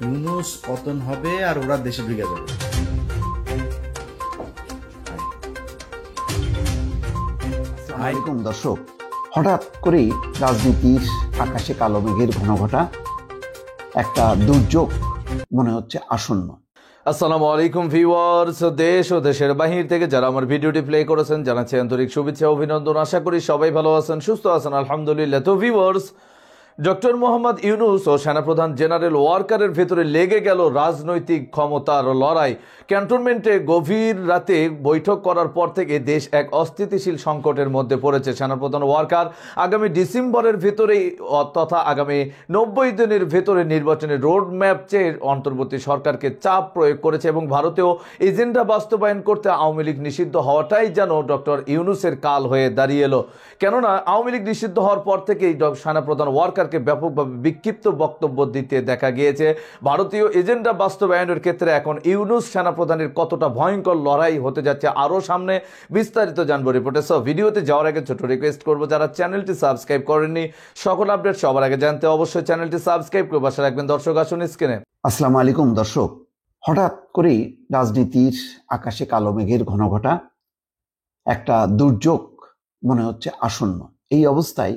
ইউনূস পতন হবে আর ওরা দেশে ঢুকে যাবে। আসসালামু দর্শক, হঠাৎ করেই রাজনীতির আকাশে কালো মেঘের ঘনঘটা, একটা দুর্যোগ মনে হচ্ছে আসন্ন। আসসালামু আলাইকুম ভিউয়ার্স, দেশ ও দেশের বাহির থেকে যারা আমার ভিডিওটি প্লে করেছেন জানাচ্ছি আন্তরিক শুভেচ্ছা অভিনন্দন। আশা করি সবাই ভালো আছেন, সুস্থ আছেন, আলহামদুলিল্লাহ। তো ভিউয়ার্স, ডক্টর মোহাম্মদ ইউনূস ও সেনাপ্রধান জেনারেল ওয়াকারের ভেতরে লেগে গেল রাজনৈতিক ক্ষমতার লড়াই। ক্যান্টনমেন্টে গভীর রাতে বৈঠক করার পর থেকে দেশ এক অস্থিতিশীল সংকটের মধ্যে পড়েছে। সেনাপ্রধান ওয়াকার আগামী ডিসেম্বরের ভেতরেই তথা আগামী 90 দিনের ভেতরে নির্বাচনের রোডম্যাপ চেয়ে অন্তর্বর্তী সরকারকে চাপ প্রয়োগ করেছে এবং ভারতেও এজেন্ডা বাস্তবায়ন করতে আওয়ামী লীগ নিষিদ্ধ হওয়াটাই যেন ডক্টর ইউনূসের কাল হয়ে দাঁড়িয়ে এলো। কেননা আওয়ামী লীগ নিষিদ্ধ হওয়ার পর থেকেই সেনাপ্রধান ওয়াকারকে ব্যাপকভাবে বিক্ষিপ্ত বক্তব্য দিতে দেখা গিয়েছে। ভারতীয় এজেন্ডা বাস্তবায়নের ক্ষেত্রে এখন ইউনূস সেনাপ্রধানের কতটা ভয়ঙ্কর লড়াই হতে যাচ্ছে আরও সামনে, বিস্তারিত জানবো রিপোর্টে। সো ভিডিওতে যাওয়ার আগে ছোট রিকোয়েস্ট করবো, যারা চ্যানেলটি সাবস্ক্রাইব করেননি সকল আপডেট সবার আগে জানতে অবশ্যই চ্যানেলটি সাবস্ক্রাইব করে পাশে রাখবেন। দর্শক আসুন স্ক্রিনে। আসসালামু আলাইকুম দর্শক, হঠাৎ করেই রাজনীতির আকাশে কালো মেঘের ঘনঘটা, একটা দুর্যোগ মনে হচ্ছে আসন্ন। এই অবস্থায়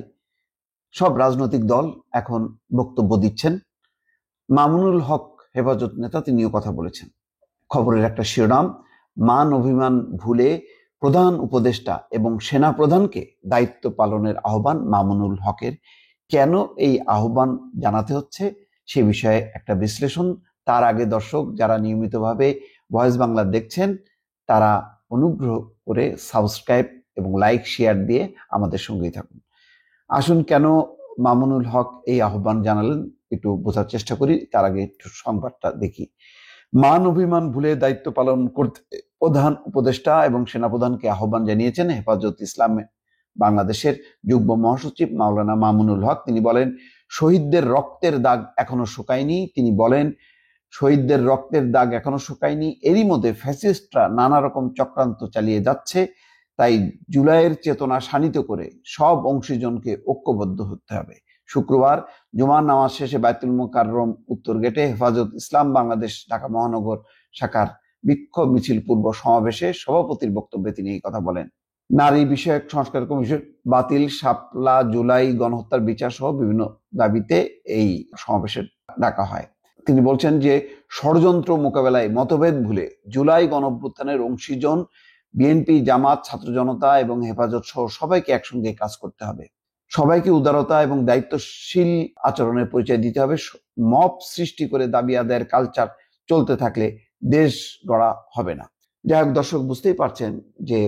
সব রাজনৈতিক দল এখন বক্তব্য দিচ্ছেন। মামুনুল হক হেফাজত নেতা, তিনিও কথা বলেছেন। খবরের একটা শিরোনাম, মান অভিমান ভুলে প্রধান উপদেষ্টা এবং সেনা প্রধানকে দায়িত্ব পালনের আহ্বান মামুনুল হকের। কেন এই আহ্বান জানাতে হচ্ছে সে বিষয়ে একটা বিশ্লেষণ। তার আগে দর্শক, যারা নিয়মিতভাবে ভয়েস বাংলা দেখছেন তারা অনুগ্রহ করে সাবস্ক্রাইব এবং লাইক শেয়ার দিয়ে আমাদের সঙ্গেই থাকুন। আসুন, কেন মামুনুল হক এই আহ্বান জানালেন একটু বোঝার চেষ্টা করি। তার আগে একটু সংবাদটা দেখি। মান অভিমান ভুলে দায়িত্ব পালন করতে প্রধান উপদেষ্টা এবং সেনাপ্রধানকে আহ্বান জানিয়েছেন হেফাজত ইসলাম বাংলাদেশের যুগ্ম মহাসচিব মাওলানা মামুনুল হক। তিনি বলেন, শহীদদের রক্তের দাগ এখনো শুকায়নি। তিনি বলেন, শহীদদের রক্তের দাগ এখনো শুকায়নি। এরই মধ্যে ফ্যাসিস্টরা নানা রকম চক্রান্ত চালিয়ে যাচ্ছে। তাই জুলাইয়ের চেতনা শানিত করে সব অংশীজনকে ঐক্যবদ্ধ হতে হবে। শুক্রবার জুমার নামাজ শেষে বায়তুল মোকাররম উত্তর গেটে হেফাজত ইসলাম বাংলাদেশ ঢাকা মহানগর শাখার বিক্ষোভ মিছিল পূর্ব সমাবেশে সভাপতির বক্তব্যে তিনি এই কথা বলেন। নারী বিষয়ক সংস্কার কমিশন বাতিল, শাপলা জুলাই গণহত্যার বিচার সহ বিভিন্ন দাবিতে এই সমাবেশে ডাকা হয়। তিনি বলছেন যে ষড়যন্ত্র মোকাবেলায় মতভেদ ভুলে জুলাই গণঅভ্যুত্থানের অংশীজন বিএনপি, জামাত, ছাত্র জনতা এবং হেফাজত সহ সবাইকে একসঙ্গে কাজ করতে হবে। সবাইকে উদারতা এবং দায়িত্বশীল আচরণের পরিচয় দিতে হবে। মব সৃষ্টি করে দাবি আদায়ের কালচার চলতে থাকলে দেশ গড়া হবে না। যাই হোক দর্শক, বুঝতেই পারছেন যে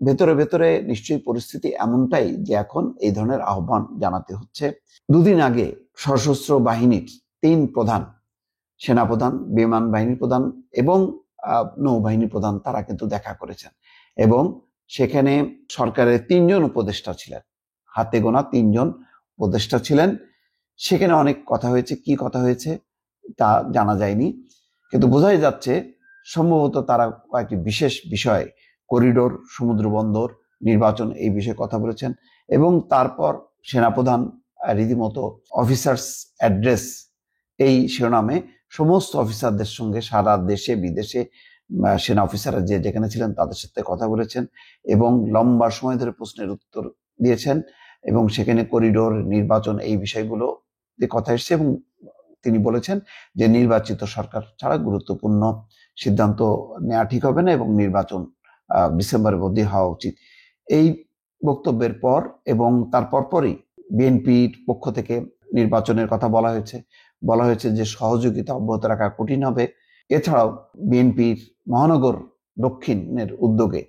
ভেতরে ভেতরে নিশ্চয়ই পরিস্থিতি এমনটাই যে এখন এই ধরনের আহ্বান জানাতে হচ্ছে। দুদিন আগে সশস্ত্র বাহিনীর 3 প্রধান, সেনাপ্রধান, বিমান বাহিনীর প্রধান এবং নৌবাহিনীর প্রধান, তারা কিন্তু দেখা করেছেন এবং সেখানে সরকারের 3 জন উপদেষ্টা ছিলেন, হাতে গোনা 3 জন উপদেষ্টা ছিলেন। সেখানে অনেক কথা হয়েছে, কি কথা হয়েছে তা জানা যায়নি, কিন্তু বোঝাই যাচ্ছে সম্ভবত তারা কয়েকটি বিশেষ বিষয়, করিডোর, সমুদ্র বন্দর, নির্বাচন, এই বিষয়ে কথা বলেছেন। এবং তারপর সেনাপ্রধান রীতিমতো অফিসার্স অ্যাড্রেস এই শিরোনামে সমস্ত অফিসারদের সঙ্গে সারা দেশে বিদেশে সেনা অফিসাররা যে যেখানে ছিলেন তাদের সাথে কথা বলেছেন এবং লম্বা সময় ধরে প্রশ্নের উত্তর দিয়েছেন এবং সেখানে করিডোর, নির্বাচন, এই বিষয়গুলো কথা এসেছে এবং তিনি বলেছেন যে নির্বাচিত সরকার ছাড়া গুরুত্বপূর্ণ সিদ্ধান্ত নেওয়া ঠিক হবে না এবং নির্বাচন ডিসেম্বরের মধ্যে হওয়া উচিত। এই বক্তব্যের পর এবং তার পরপরই বিএনপির পক্ষ থেকে নির্বাচনের কথা বলা হয়েছে যে সহযোগিতা অব্যাহত রাখা কঠিন হবে। এছাড়াও বিএনপির মহানগর দক্ষিণের উদ্যোগে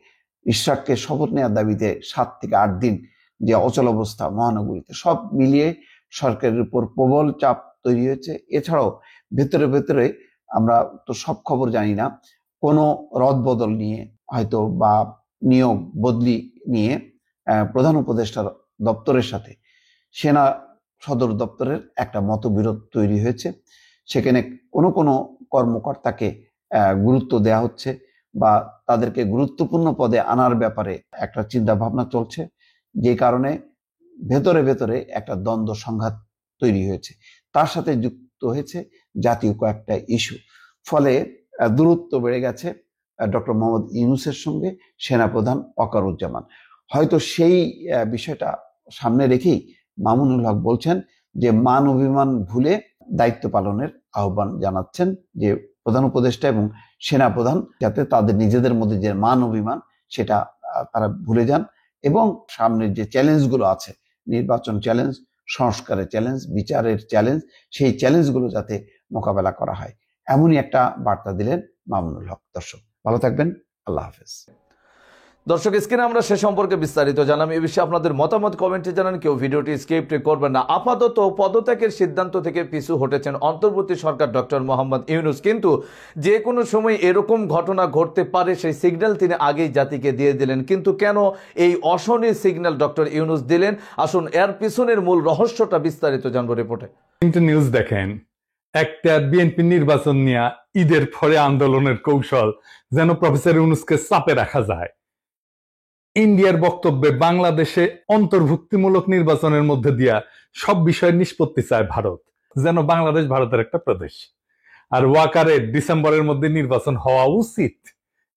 ইশরাককে শপথ নেওয়ার দাবিতে 7 থেকে 8 দিন যে অচল অবস্থা মহানগরীতে, সব মিলিয়ে সরকারের উপর প্রবল চাপ তৈরি হয়েছে। এছাড়াও ভেতরে ভেতরে আমরা তো সব খবর জানি না, কোনো রদবদল নিয়ে হয়তো বা নিয়োগ বদলি নিয়ে প্রধান উপদেষ্টার দপ্তরের সাথে সেনা সদর দপ্তরের একটা মতবিরোধ তৈরি হয়েছে। সেখানে কোনো কোনো কর্মকর্তাকে গুরুত্ব দেয়া হচ্ছে বা তাদেরকে গুরুত্বপূর্ণ পদে আনার ব্যাপারে একটা চিন্তা ভাবনা চলছে, যে কারণে ভেতরে ভেতরে একটা দ্বন্দ্ব সংঘাত তৈরি হয়েছে। তার সাথে যুক্ত হয়েছে জাতীয় কয়েকটা ইস্যু। ফলে দূরত্ব বেড়ে গেছে ডক্টর মোহাম্মদ ইউনূসের সঙ্গে সেনাপ্রধান ওয়াকারুজ্জামান। হয়তো সেই বিষয়টা সামনে রেখেই মামুনুল হক বলছেন যে মান অভিমান ভুলে দায়িত্ব পালনের আহ্বান জানাচ্ছেন যে প্রধান উপদেষ্টা এবং সেনাপ্রধান যাতে তাদের নিজেদের মধ্যে যে মান অভিমান সেটা তারা ভুলে যান এবং সামনের যে চ্যালেঞ্জগুলো আছে, নির্বাচন চ্যালেঞ্জ, সংস্কারের চ্যালেঞ্জ, বিচারের চ্যালেঞ্জ, সেই চ্যালেঞ্জগুলো যাতে মোকাবেলা করা হয়, এমনই একটা বার্তা দিলেন মামুনুল হক। দর্শক ভালো থাকবেন, আল্লাহ হাফেজ। দর্শক স্ক্রিনে আমরা সে সম্পর্কে বিস্তারিত জানাম। এই বিষয়ে আপনাদের মতামত কমেন্টে জানান, কেউ ভিডিওটি স্কিপ করবেন না। আপাতত পদত্যাগের সিদ্ধান্ত থেকে পিছু হটেছেন অন্তর্বর্তী সরকার ডক্টর মোহাম্মদ ইউনূস, কিন্তু যে কোনো সময় এরকম ঘটনা ঘটতে পারে সেই সিগন্যাল তিনি আগেই জাতিকে দিয়ে দিলেন। কিন্তু কেন এই অশনি সিগন্যাল ডক্টর ইউনূস দিলেন, আসুন এর পিছনের মূল রহস্যটা বিস্তারিত জানবো রিপোর্টে। নিউজ দেখেন, একটা বিএনপি নির্বাচন নিয়ে ঈদের পরে আন্দোলনের কৌশল যেন প্রফেসর ইউনূসকে চাপে রাখা যায়। ইন্ডিয়ার বক্তব্যে বাংলাদেশে অন্তর্ভুক্তিমূলক নির্বাচনের মধ্যে দিয়া সব বিষয়ের নিষ্পত্তি চায় ভারত, যেন বাংলাদেশ ভারতের একটা প্রদেশ। আর ওয়াকারের ডিসেম্বরের মধ্যে নির্বাচন হওয়া উচিত।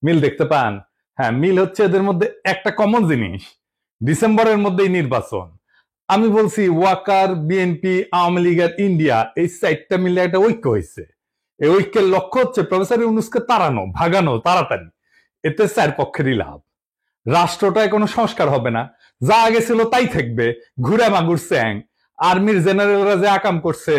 মিল দেখতে পান? হ্যাঁ, মিল হচ্ছে এদের মধ্যে একটা কমন জিনিস, ডিসেম্বরের মধ্যেই নির্বাচন। আমি বলছি ওয়াকার, বিএনপি, আওয়ামী লীগ আর ইন্ডিয়া, এই চারটা মিলে একটা ঐক্য হয়েছে। এই ঐক্যের লক্ষ্য হচ্ছে প্রফেসর ইউনূসকে তাড়ানো, ভাগানো তাড়াতাড়ি। এতে চার পক্ষেরই লাভ। রাষ্ট্রটায় কোনো সংস্কার হবে না, যা আগে ছিল তাই থাকবে, ঘুরে মাগুর স্যাং। আর্মির জেনারেলরা যে আকাম করছে,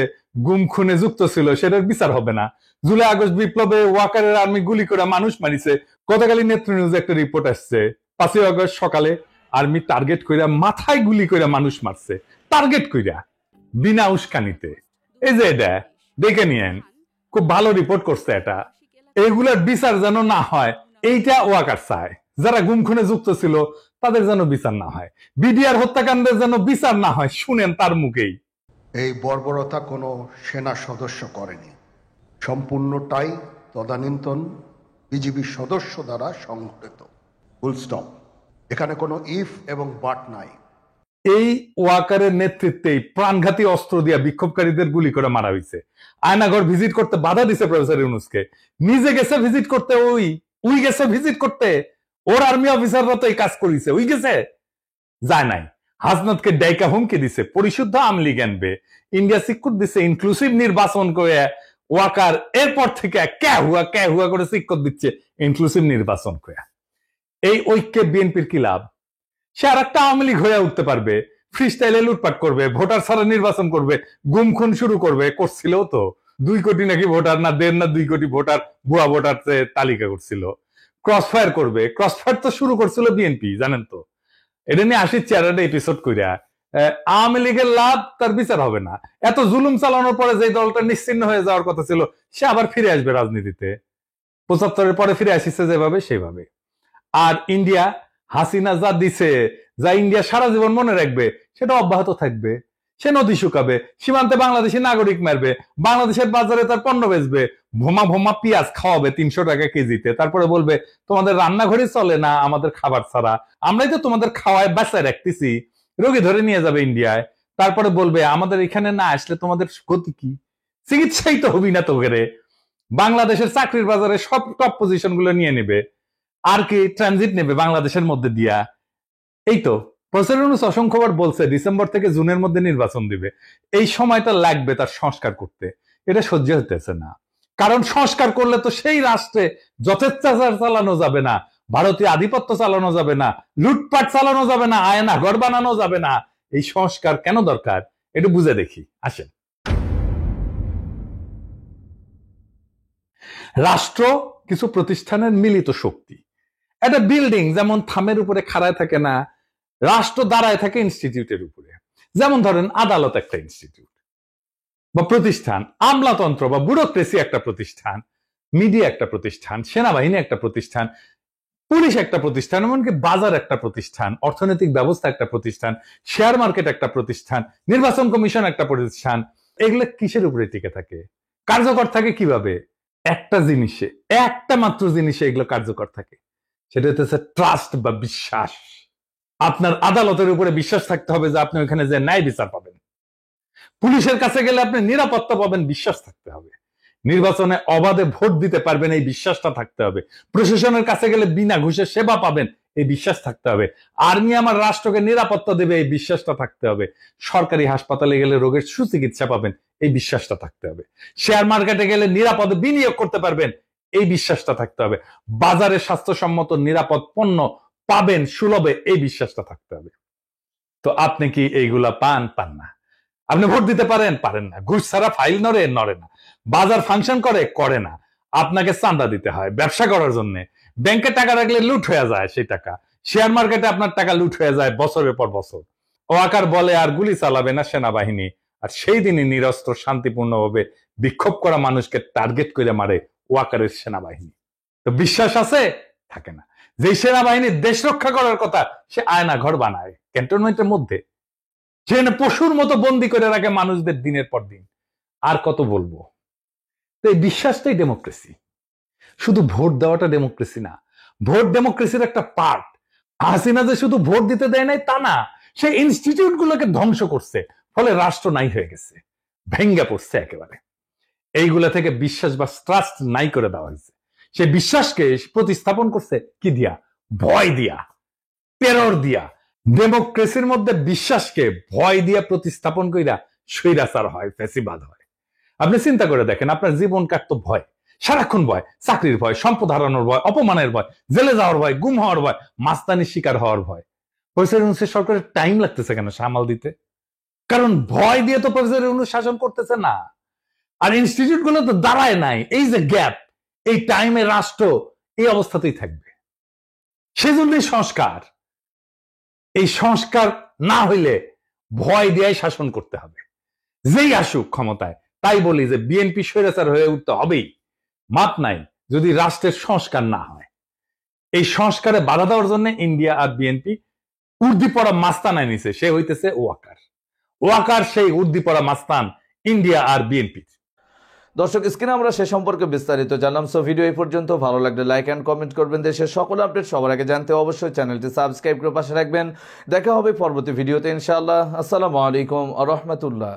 গুম খুনে যুক্ত ছিল, সেটার বিচার হবে না। জুলাই আগস্ট বিপ্লবে ওয়াকারের আর্মি গুলি করে মানুষ মারিছে। গতকালই নেত্র নিউজে একটা রিপোর্ট আসছে, 5ই আগস্ট সকালে আর্মি টার্গেট কইরা মাথায় গুলি কইরা মানুষ মারছে, টার্গেট কইরা, বিনা উস্কানিতে। এই যে এটা দেখে নিয়েন, খুব ভালো রিপোর্ট করছে এটা। এইগুলার বিচার যেন না হয়, এইটা ওয়াকার চায়। যারা গুম খুনে যুক্ত ছিল তাদের যেন বিচার না হয়, বিডিআর হত্যাকাণ্ডের যেন বিচার না হয়। শুনেন তার মুখেই। এই বর্বরতা কোনো সেনা সদস্য করেনি, সম্পূর্ণটাই তদানীন্তন বিজিবি সদস্য দ্বারা সংঘটিত। Full stop. এখানে কোনো ইফ এবং বাট নাই। এই ওয়াকারের নেতৃত্বেই প্রাণঘাতী অস্ত্র দিয়া বিক্ষোভকারীদের গুলি করে মারা হয়েছে। আয়নাঘর ভিজিট করতে বাধা দিছে প্রফেসর ইউনূসকে। নিজে গেছে ভিজিট করতে, ওই গেছে ভিজিট করতে, ওর আর্মি অফিসাররা তো এই কাজ করেছে, ওই গেছে, যায় নাই। হাসনাতকে ডাইকা হুমকি দিছে, পরিশুদ্ধ আওয়ামী লীগ আনবে। ইন্ডিয়া সিকুর দিছে ইনক্লুসিভ নির্বাচন করে। ওয়াকার এরপর থেকে কে হুয়া করে সিকুর দিচ্ছে ইনক্লুসিভ নির্বাচন করে। এই ঐক্যে বিএনপির কি লাভ? সে আর একটা আওয়ামী লীগ হয়ে উঠতে পারবে, ফ্রি স্টাইলে লুটপাট করবে, ভোটার ছাড়া নির্বাচন করবে, গুম খুন শুরু করবে। করছিল তো 2 কোটি নাকি ভোটার, না 1.5 না 2 কোটি ভোটার, ভুয়া ভোটার তালিকা করছিল। ক্রসফায়ার করবে, ক্রসফায়ার তো শুরু করছিল বিএনপি, জানেন তো। এটা নিয়ে আসিচ্ছে আর একটা এপিসোড কইরা। আওয়ামী লীগের লাভ, তার বিচার হবে না। এত জুলুম চালানোর পরে যে দলটা নিশ্চিহ্ন হয়ে যাওয়ার কথা ছিল, সে আবার ফিরে আসবে রাজনীতিতে। 75-এর পরে ফিরে আসিছে যেভাবে সেভাবে। আর ইন্ডিয়া, হাসিনা যা দিছে, যা ইন্ডিয়া সারা জীবন মনে রাখবে, সেটা অব্যাহত থাকবে। সে নদী শুকাবে, সীমান্তে বাংলাদেশি নাগরিক মারবে, বাংলাদেশের বাজারে তার পণ্য বেচবে, ভোমা পেঁয়াজ খাওয়াবে 300 টাকা কেজিতে। তারপরে বলবে তোমাদের রান্নাঘরে চলে না আমাদের খাবার ছাড়া, আমরাই তো তোমাদের খাওয়ায় বাঁচায় রাখতেছি। রোগী ধরে নিয়ে যাবে ইন্ডিয়ায়। তারপরে বলবে আমাদের এখানে না আসলে তোমাদের গতি কি? চিকিৎসাই তো হবি না তো ঘরে। বাংলাদেশের চাকরির বাজারে সব টপ পজিশন গুলো নিয়ে নেবে। আর কি ট্রানজিট নেবে বাংলাদেশের মধ্যে দিয়া। এই তো প্রফেসর ইউনূস অসংখ্যবার বলছে ডিসেম্বর থেকে জুনের মধ্যে নির্বাচন দিবে। এই সময়টা লাগবে তার সংস্কার করতে। এটা সহ্য হতেছে না, কারণ সংস্কার করলে তো সেই রাষ্ট্রে যথেচ্ছাচার চালানো যাবে না, ভারতীয় আধিপত্য চালানো যাবে না, লুটপাট চালানো যাবে না, আয়না ঘর বানানো যাবে না। এই সংস্কার কেন দরকার একটু বুঝে দেখি, আসেন। রাষ্ট্র কিছু প্রতিষ্ঠানের মিলিত শক্তি। একটা বিল্ডিং যেমন থামের উপরে খাড়ায় থাকে না, রাষ্ট্র দাঁড়ায় থাকে ইনস্টিটিউটের উপরে। যেমন ধরেন আদালত একটা ইনস্টিটিউট বা প্রতিষ্ঠান, আমলাতন্ত্র বা ব্যুরোক্রেসি একটা প্রতিষ্ঠান, মিডিয়া একটা প্রতিষ্ঠান, সেনাবাহিনী একটা প্রতিষ্ঠান, পুলিশ একটা প্রতিষ্ঠান, এমনকি বাজার একটা প্রতিষ্ঠান, অর্থনৈতিক ব্যবস্থা একটা প্রতিষ্ঠান, শেয়ার মার্কেট একটা প্রতিষ্ঠান, নির্বাচন কমিশন একটা প্রতিষ্ঠান। এগুলো কিসের উপরে টিকে থাকে, কার্যকর থাকে কিভাবে? একটা জিনিসে, একটা মাত্র জিনিসে এগুলো কার্যকর থাকে, সেটা হচ্ছে ট্রাস্ট বা বিশ্বাস। আপনার আদালতের উপরে বিশ্বাস থাকতে হবে যে আপনি ওখানে যে ন্যায় বিচার পাবেন। পুলিশের কাছে গেলে আপনি নিরাপত্তা পাবেন, বিশ্বাস থাকতে হবে। নির্বাচনে অবাধে ভোট দিতে পারবেন এই বিশ্বাসটা থাকতে হবে। প্রশাসনের কাছে গেলে বিনা ঘুষে সেবা পাবেন এই বিশ্বাস থাকতে হবে। আর্মি আমার রাষ্ট্রকে নিরাপত্তা দেবে এই বিশ্বাসটা থাকতে হবে। সরকারি হাসপাতালে গেলে রোগের সুচিকিৎসা পাবেন এই বিশ্বাসটা থাকতে হবে। শেয়ার মার্কেটে গেলে নিরাপদে বিনিয়োগ করতে পারবেন এই বিশ্বাসটা থাকতে হবে। বাজারে স্বাস্থ্যসম্মত নিরাপদ পণ্য পাবেন সুলভে এই বিশ্বাসটা থাকতে হবে। তো আপনি কি এইগুলা পান না? আপনি ভোট দিতে পারেন না। ঘুষ ছাড়া ফাইল নড়ে না। বাজার ফাংশন করে না। আপনাকে চাঁদা দিতে হয় ব্যবসা করার জন্য। ব্যাংকে টাকা রাখলে লুট হয়ে যায় সেই টাকা। শেয়ার মার্কেটে আপনার টাকা লুট হয়ে যায় বছরের পর বছর। ওয়াকার বলে আর গুলি চালাবে না সেনাবাহিনী, আর সেই দিনই নিরস্ত্র শান্তিপূর্ণভাবে বিক্ষোভ করা মানুষকে টার্গেট করে মারে ওয়াকারের সেনাবাহিনী। তো বিশ্বাস আছে? থাকে না। যে সেনাবাহিনী দেশ রক্ষা করার কথা সে আয়না ঘর বানায় ক্যান্টনমেন্টের মধ্যে, সেখানে পশুর মতো বন্দি করে রাখে মানুষদের দিনের পর দিন। আর কত বলবো? তো এই বিশ্বাসটাই ডেমোক্রেসি। শুধু ভোট দেওয়াটা ডেমোক্রেসি না, ভোট ডেমোক্রেসির একটা পার্ট। হাসিনা যে শুধু ভোট দিতে দেয় নাই তা না, সে ইনস্টিটিউট গুলোকে ধ্বংস করছে, ফলে রাষ্ট্র নাই হয়ে গেছে, ভেঙ্গে পড়ছে একেবারে। এইগুলা থেকে বিশ্বাস বা ট্রাস্ট নাই করে দেওয়া হয়েছে। সে বিশ্বাসকে প্রতিস্থাপন করছে কি দিয়া? ভয় দিয়া, টেরর দিয়া। ডেমোক্রেসির মধ্যে বিশ্বাসকে ভয় দিয়া প্রতিস্থাপন কইরা স্বৈরাচার হয়, ফ্যাসিবাদ হয়। আপনি চিন্তা করে দেখেন, আপনার জীবন কাটতো ভয়, সারাক্ষণ ভয়, চাকরির ভয়, সম্পদ হারানোর ভয়, অপমানের ভয়, জেলে যাওয়ার ভয়, গুম হওয়ার ভয়, মাস্তানির শিকার হওয়ার ভয়। প্রফেসর ইউনূসের সরকারের টাইম লাগতেছে কেন সামাল দিতে? কারণ ভয় দিয়ে তো প্রফেসর ইউনূস শাসন করতেছে না, আর ইনস্টিটিউট গুলো তো দাঁড়ায় নাই। এই যে গ্যাপ, এই টাইমে রাষ্ট্র এই অবস্থাতেই থাকবে। সেজন্যই সংস্কার। এই সংস্কার না হইলে ভয় দিয়ে শাসন করতে হবে, যেই আসুক ক্ষমতায়। তাই বলি যে বিএনপি স্বৈরাচার হয়ে উঠতে হবেই, মাপ নাই যদি রাষ্ট্রের সংস্কার না হয়। এই সংস্কারে বাধা দেওয়ার জন্য ইন্ডিয়া আর বিএনপি উর্দি পড়া মাস্তান আনিছে, সে হইতেছে ওয়াকার সেই উর্দি পড়া মাস্তান ইন্ডিয়া আর বিএনপি। দর্শক, স্ক্রিনে আমরা সে সম্পর্কে বিস্তারিত জানলাম। সো ভিডিও এই পর্যন্ত। ভালো লাগলে লাইক এন্ড কমেন্ট করবেন। দেশের সকল আপডেট সবার আগে জানতে অবশ্যই চ্যানেলটি সাবস্ক্রাইব করে পাশে রাখবেন। দেখা হবে পরবর্তী ভিডিওতে ইনশাআল্লাহ। আসসালামু আলাইকুম ওয়া রাহমাতুল্লাহ।